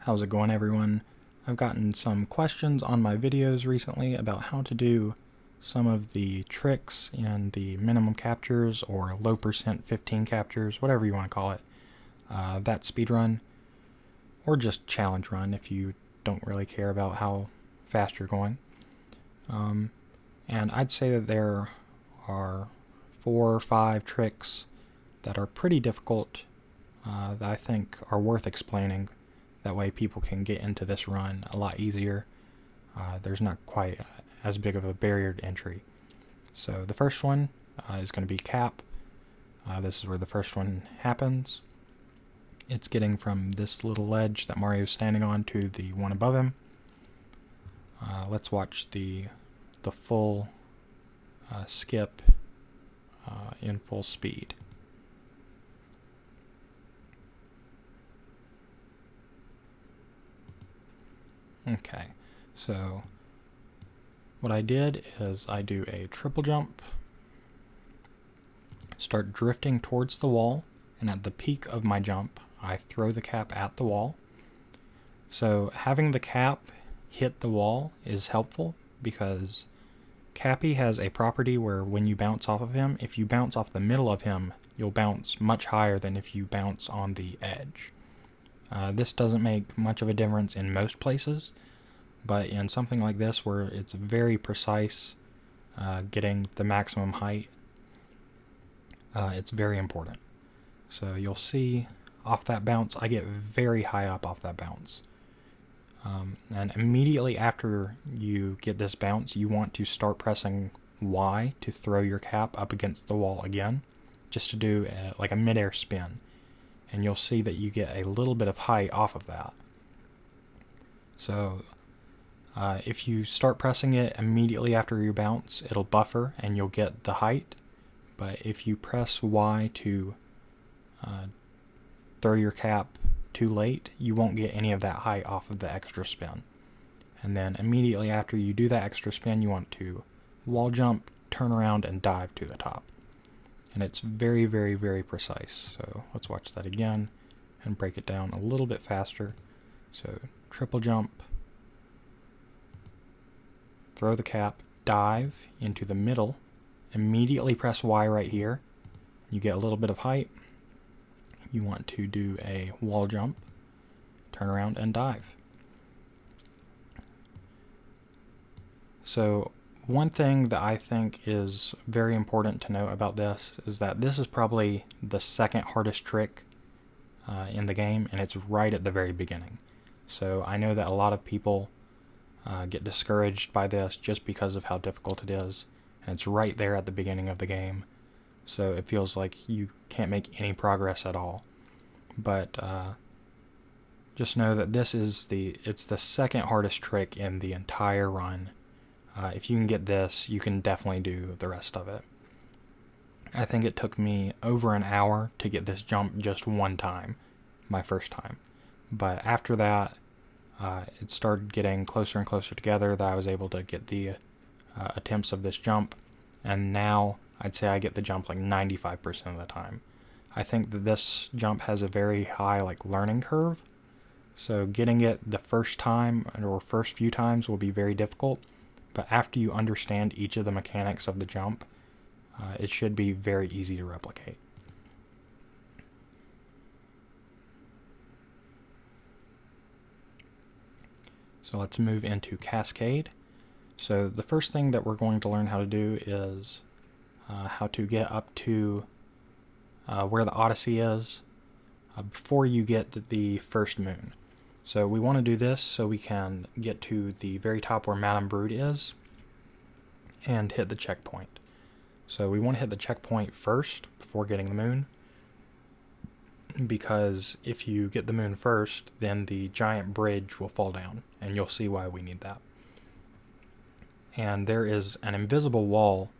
How's it going, everyone? I've gotten some questions on my videos recently about how to do some of the tricks in the minimum captures or low percent 15 captures, whatever you want to call it, that speedrun, or just challenge run if you don't really care about how fast you're going. And I'd say that there are 4 or 5 tricks that are pretty difficult that I think are worth explaining. That way people can get into this run a lot easier. There's not quite as big of a barrier to entry. So the first one is going to be cap. This is where the first one happens. It's getting from this little ledge that Mario's standing on to the one above him. Let's watch the full skip in full speed. Okay, so what I did is I do a triple jump, start drifting towards the wall, and at the peak of my jump, I throw the cap at the wall. So having the cap hit the wall is helpful because Cappy has a property where when you bounce off of him, if you bounce off the middle of him, you'll bounce much higher than if you bounce on the edge. This doesn't make much of a difference in most places, but in something like this where it's very precise, getting the maximum height, it's very important. So you'll see off that bounce, I get very high up off that bounce. And immediately after you get this bounce, you want to start pressing Y to throw your cap up against the wall again, just to do like a mid-air spin. And you'll see that you get a little bit of height off of that. So if you start pressing it immediately after your bounce, it'll buffer and you'll get the height. But if you press Y to throw your cap too late, you won't get any of that height off of the extra spin. And then immediately after you do that extra spin, you want to wall jump, turn around, and dive to the top. And it's very, very, very precise. So let's watch that again and break it down a little bit faster. So triple jump, throw the cap, dive into the middle, immediately press Y right here. You get a little bit of height. You want to do a wall jump, turn around, and dive. So one thing that I think is very important to know about this is that this is probably the second hardest trick in the game, and it's right at the very beginning. So I know that a lot of people get discouraged by this just because of how difficult it is, and it's right there at the beginning of the game. So it feels like you can't make any progress at all. But just know that it's the second hardest trick in the entire run. If you can get this, you can definitely do the rest of it. I think it took me over an hour to get this jump just one time, my first time. But after that, it started getting closer and closer together that I was able to get the attempts of this jump. And now I'd say I get the jump like 95% of the time. I think that this jump has a very high learning curve. So getting it the first time or first few times will be very difficult. But after you understand each of the mechanics of the jump, it should be very easy to replicate. So let's move into Cascade. So the first thing that we're going to learn how to do is how to get up to where the Odyssey is before you get to the first moon. So we want to do this so we can get to the very top where Madame Brood is and hit the checkpoint. So we want to hit the checkpoint first before getting the moon, because if you get the moon first, then the giant bridge will fall down, and you'll see why we need that. And there is an invisible wall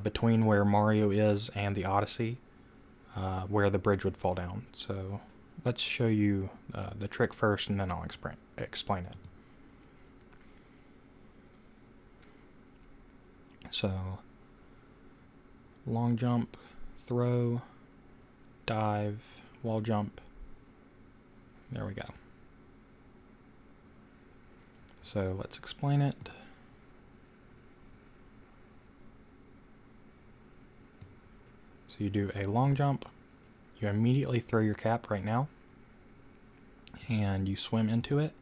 between where Mario is and the Odyssey, where the bridge would fall down. So let's show you the trick first, and then I'll explain it. So long jump, throw, dive, wall jump. There we go. So let's explain it. So you do a long jump, you immediately throw your cap right now, and you swim into it,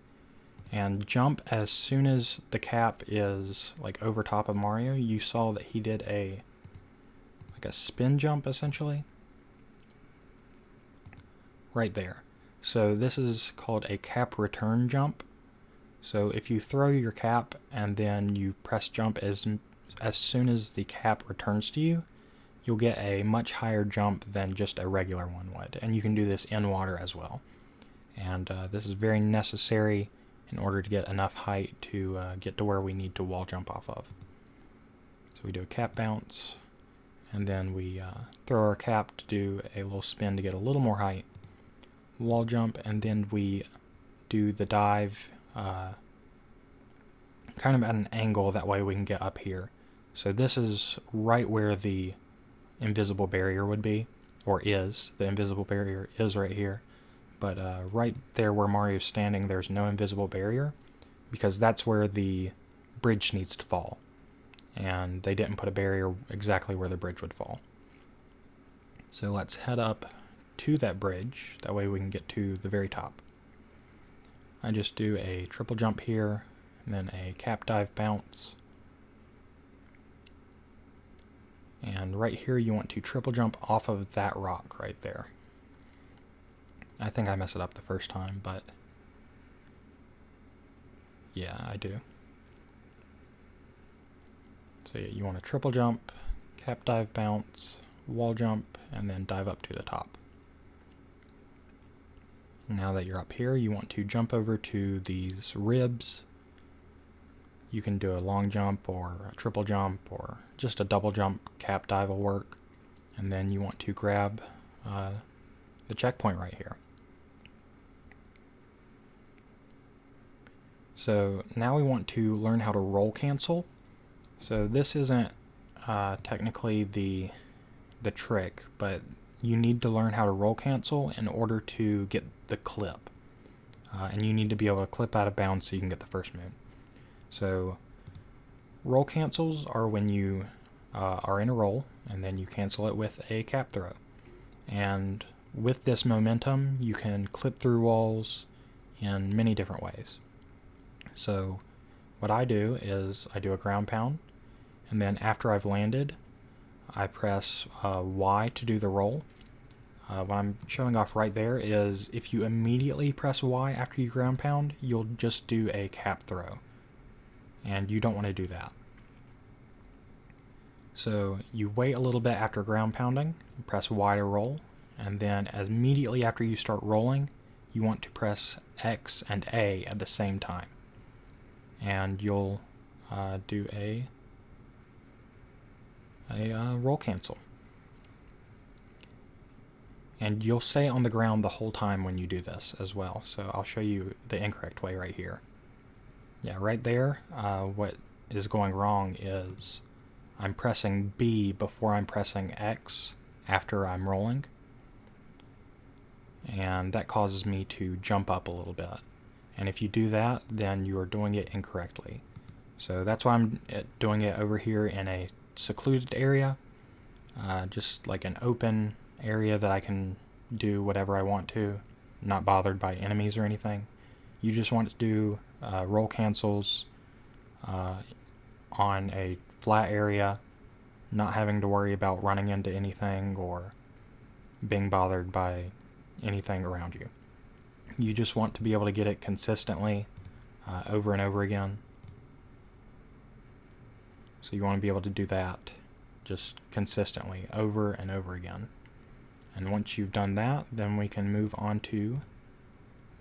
and jump as soon as the cap is like over top of Mario. You saw that he did a spin jump essentially right there. So this is called a cap return jump. So if you throw your cap and then you press jump as soon as the cap returns to you, you'll get a much higher jump than just a regular one would. And you can do this in water as well. And this is very necessary in order to get enough height to get to where we need to wall jump off of. So we do a cap bounce, and then we throw our cap to do a little spin to get a little more height, wall jump, and then we do the dive kind of at an angle, that way we can get up here. So this is right where the invisible barrier would be, or is. The invisible barrier is right here. But right there where Mario's standing, there's no invisible barrier, because that's where the bridge needs to fall. And they didn't put a barrier exactly where the bridge would fall. So let's head up to that bridge, that way we can get to the very top. I just do a triple jump here, and then a cap dive bounce. And right here you want to triple jump off of that rock right there. I think I mess it up the first time, but yeah, I do. So yeah, you want to triple jump, cap dive bounce, wall jump, and then dive up to the top. Now that you're up here, you want to jump over to these ribs. You can do a long jump or a triple jump or just a double jump. Cap dive will work. And then you want to grab the checkpoint right here. So now we want to learn how to roll cancel. So this isn't technically the trick, but you need to learn how to roll cancel in order to get the clip. And you need to be able to clip out of bounds so you can get the first moon. So roll cancels are when you are in a roll and then you cancel it with a cap throw. And with this momentum, you can clip through walls in many different ways. So what I do is I do a ground pound, and then after I've landed, I press Y to do the roll. What I'm showing off right there is if you immediately press Y after you ground pound, you'll just do a cap throw. And you don't want to do that. So you wait a little bit after ground pounding, press Y to roll, and then immediately after you start rolling, you want to press X and A at the same time. And you'll do a roll cancel. And you'll stay on the ground the whole time when you do this as well. So I'll show you the incorrect way right here. Yeah, right there, what is going wrong is I'm pressing B before I'm pressing X after I'm rolling. And that causes me to jump up a little bit. And if you do that, then you are doing it incorrectly. So that's why I'm doing it over here in a secluded area, just like an open area that I can do whatever I want to, not bothered by enemies or anything. You just want to do roll cancels on a flat area, not having to worry about running into anything or being bothered by anything around you. You just want to be able to get it consistently over and over again. So you want to be able to do that just consistently over and over again. And once you've done that, then we can move on to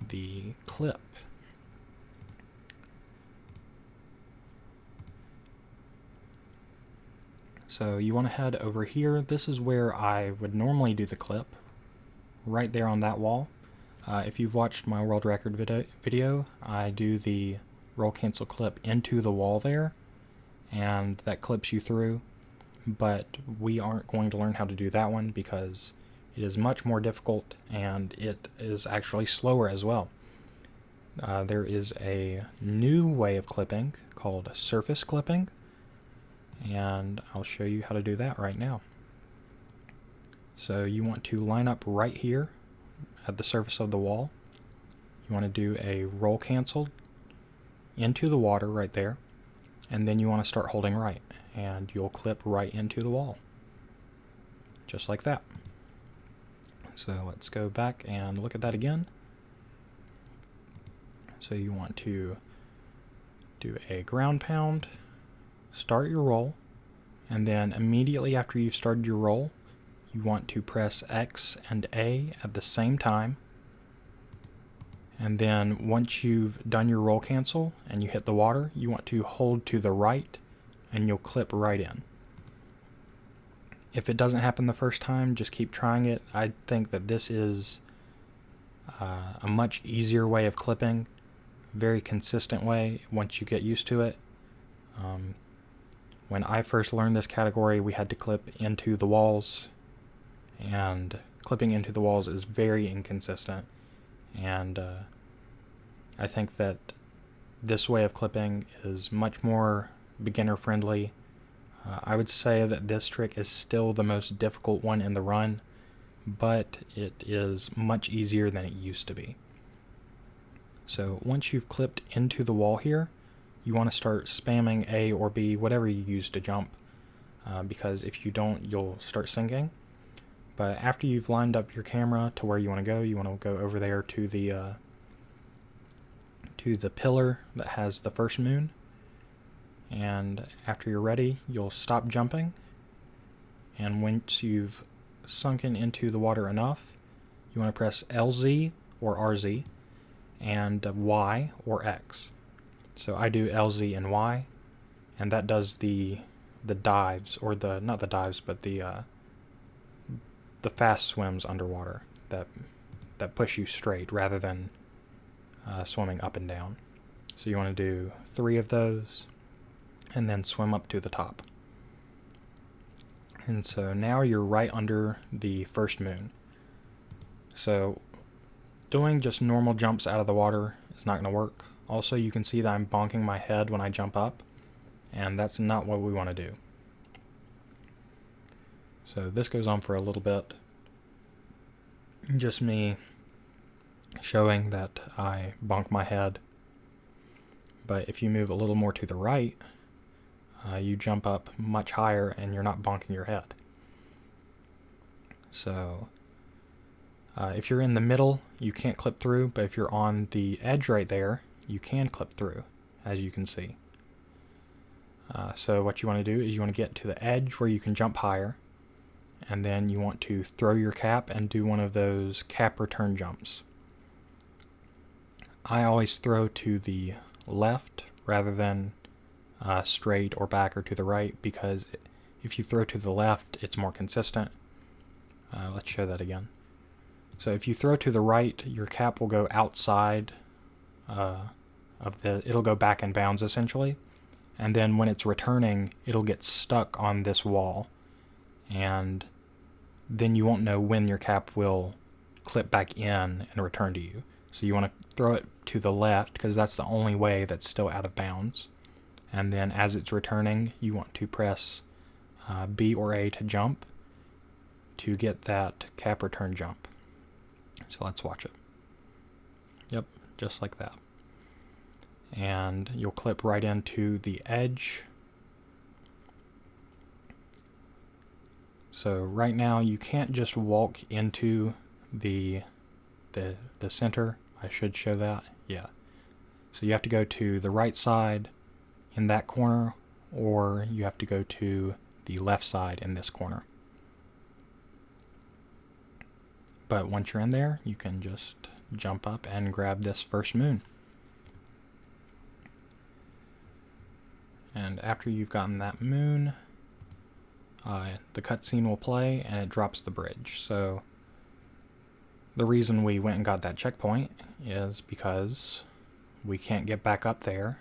the clip. So you want to head over here. This is where I would normally do the clip, right there on that wall. If you've watched my world record video, I do the roll cancel clip into the wall there, and that clips you through. But we aren't going to learn how to do that one because it is much more difficult and it is actually slower as well. there is a new way of clipping called surface clipping, and I'll show you how to do that right now. So you want to line up right here at the surface of the wall. You want to do a roll cancel into the water right there, and then you want to start holding right, and you'll clip right into the wall, just like that. So let's go back and look at that again. So you want to do a ground pound, start your roll, and then immediately after you've started your roll, you want to press X and A at the same time. And then once you've done your roll cancel and you hit the water, you want to hold to the right and you'll clip right in. If it doesn't happen the first time, just keep trying it. I think that this is a much easier way of clipping, very consistent way once you get used to it. When I first learned this category, we had to clip into the walls, and clipping into the walls is very inconsistent, and I think that this way of clipping is much more beginner friendly. I would say that this trick is still the most difficult one in the run, but it is much easier than it used to be. So once you've clipped into the wall here, you want to start spamming A or B, whatever you use to jump, because if you don't, you'll start sinking. But after you've lined up your camera to where you want to go over there to the pillar that has the first moon. And after you're ready, you'll stop jumping. And once you've sunken into the water enough, you want to press LZ or RZ and Y or X. So I do LZ and Y, and that does the dives, or not the dives, but the fast swims underwater that push you straight rather than swimming up and down. So you want to do 3 of those and then swim up to the top. And so now you're right under the first moon. So doing just normal jumps out of the water is not going to work. Also, you can see that I'm bonking my head when I jump up, and that's not what we want to do. So this goes on for a little bit. Just me showing that I bonk my head. But if you move a little more to the right, you jump up much higher and you're not bonking your head. So if you're in the middle, you can't clip through, but if you're on the edge right there, you can clip through, as you can see. So what you want to do is you want to get to the edge where you can jump higher, and then you want to throw your cap and do one of those cap return jumps. I always throw to the left rather than straight or back or to the right, because if you throw to the left, it's more consistent. Let's show that again. So if you throw to the right, your cap will go outside it'll go back in bounds essentially, and then when it's returning, it'll get stuck on this wall, and then you won't know when your cap will clip back in and return to you. So you want to throw it to the left because that's the only way that's still out of bounds. And then as it's returning, you want to press B or A to jump to get that cap return jump. So let's watch it. Yep, just like that. And you'll clip right into the edge. So right now you can't just walk into the center. I should show that. Yeah. So you have to go to the right side in that corner, or you have to go to the left side in this corner. But once you're in there, you can just jump up and grab this first moon. And after you've gotten that moon, the cutscene will play and it drops the bridge. So the reason we went and got that checkpoint is because we can't get back up there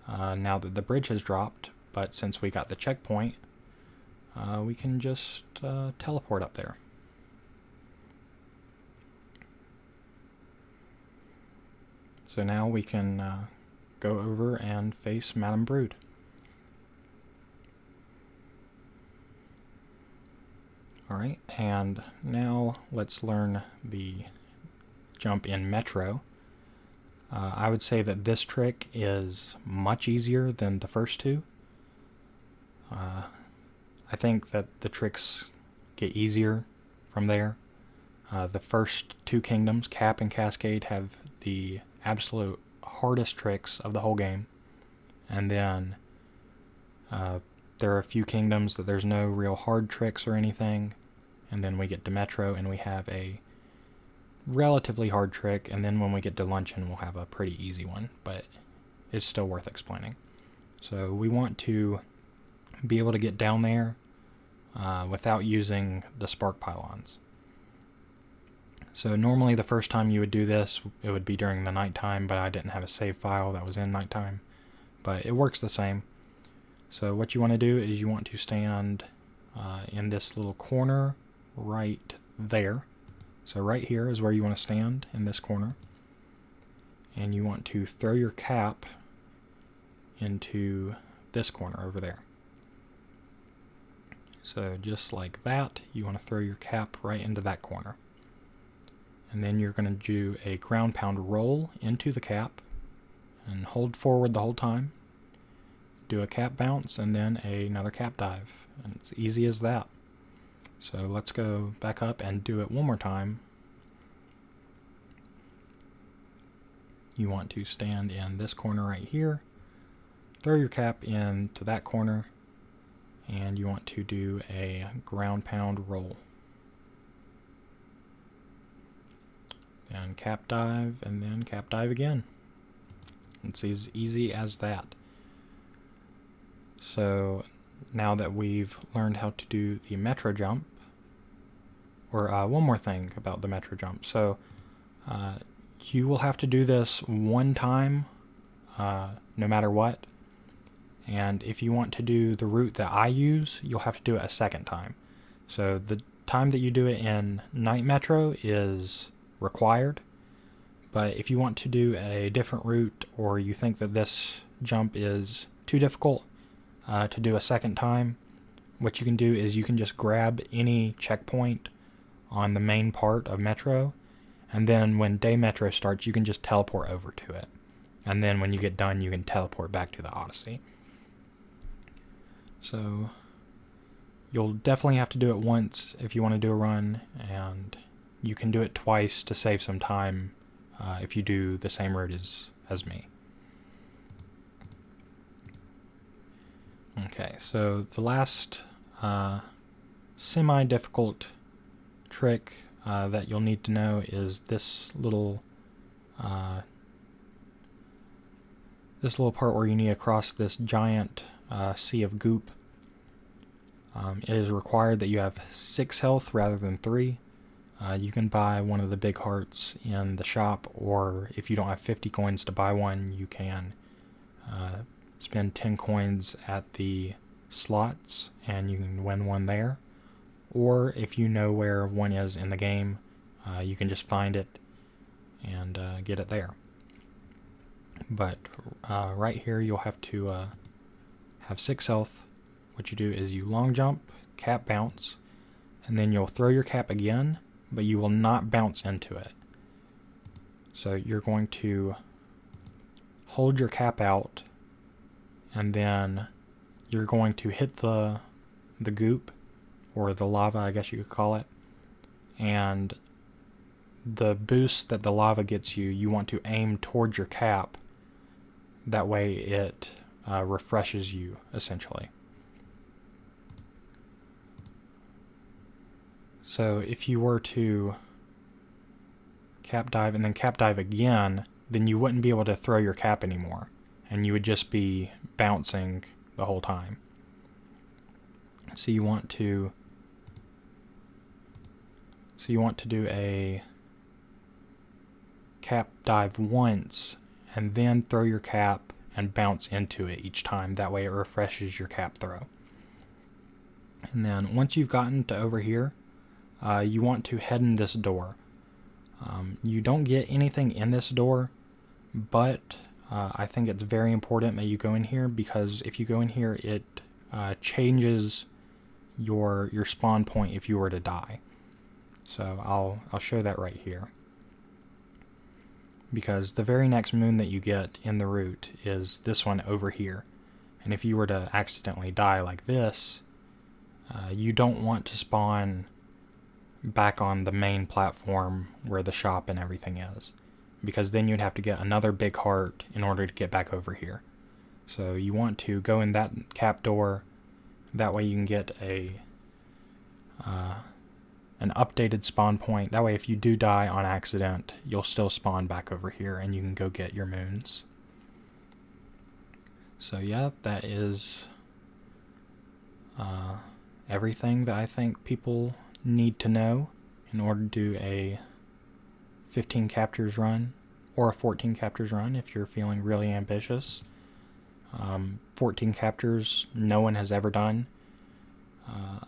now that the bridge has dropped, but since we got the checkpoint, we can just teleport up there. So now we can go over and face Madame Brood. Alright, and now let's learn the jump in Metro. I would say that this trick is much easier than the first two. I think that the tricks get easier from there. The first two kingdoms, Cap and Cascade, have the absolute hardest tricks of the whole game. And then there are a few kingdoms that there's no real hard tricks or anything. And then we get to Metro and we have a relatively hard trick, and then when we get to Luncheon we'll have a pretty easy one, but it's still worth explaining. So we want to be able to get down there without using the spark pylons. So normally the first time you would do this, it would be during the nighttime, but I didn't have a save file that was in nighttime, but it works the same. So what you want to do is you want to stand in this little corner right there. So right here is where you want to stand, in this corner. And you want to throw your cap into this corner over there. So just like that, you want to throw your cap right into that corner. And then you're going to do a ground pound roll into the cap and hold forward the whole time. Do a cap bounce and then another cap dive. And it's easy as that. So let's go back up and do it one more time. You want to stand in this corner right here, throw your cap into that corner, and you want to do a ground pound roll. Then cap dive, and then cap dive again. It's as easy as that. So now that we've learned how to do the Metro jump, or one more thing about the Metro jump. So you will have to do this one time, no matter what. And if you want to do the route that I use, you'll have to do it a second time. So the time that you do it in Night Metro is required. But if you want to do a different route, or you think that this jump is too difficult to do a second time, what you can do is you can just grab any checkpoint on the main part of Metro, and then when Day Metro starts, you can just teleport over to it. And then when you get done, you can teleport back to the Odyssey. So you'll definitely have to do it once if you want to do a run, and you can do it twice to save some time if you do the same route as me. Okay, so the last semi-difficult trick that you'll need to know is this little part where you need to cross this giant sea of goop. It is required that you have 6 health rather than 3. You can buy one of the big hearts in the shop, or if you don't have 50 coins to buy one, you can spend 10 coins at the slots and you can win one there. Or if you know where one is in the game, you can just find it and get it there. But right here you'll have to have 6 health. What you do is you long jump, cap bounce, and then you'll throw your cap again, but you will not bounce into it. So you're going to hold your cap out, and then you're going to hit the goop, or the lava, I guess you could call it, and the boost that the lava gets you, you want to aim towards your cap. That way it refreshes you, essentially. So if you were to cap dive and then cap dive again, then you wouldn't be able to throw your cap anymore, and you would just be bouncing the whole time. So you want to do a cap dive once and then throw your cap and bounce into it each time. That way it refreshes your cap throw. And then once you've gotten to over here, you want to head in this door. You don't get anything in this door, but I think it's very important that you go in here, because if you go in here, it changes your spawn point if you were to die. So I'll show that right here. Because the very next moon that you get in the route is this one over here. And if you were to accidentally die like this, you don't want to spawn back on the main platform where the shop and everything is, because then you'd have to get another big heart in order to get back over here. So you want to go in that cap door, that way you can get an updated spawn point. That way if you do die on accident, you'll still spawn back over here and you can go get your moons. So yeah, that is everything that I think people need to know in order to do a 15 captures run, or a 14 captures run if you're feeling really ambitious. 14 captures no one has ever done.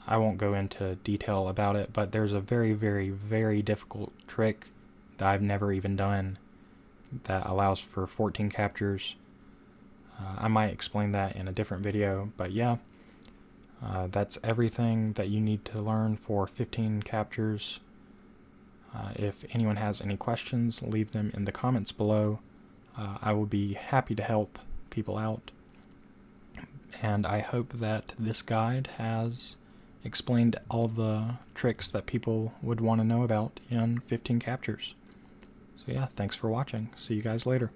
I won't go into detail about it, but there's a very, very, very difficult trick that I've never even done that allows for 14 captures. I might explain that in a different video, but yeah, that's everything that you need to learn for 15 captures. If anyone has any questions, leave them in the comments below. I will be happy to help people out. And I hope that this guide has explained all the tricks that people would want to know about in 15 captures. So yeah, thanks for watching. See you guys later.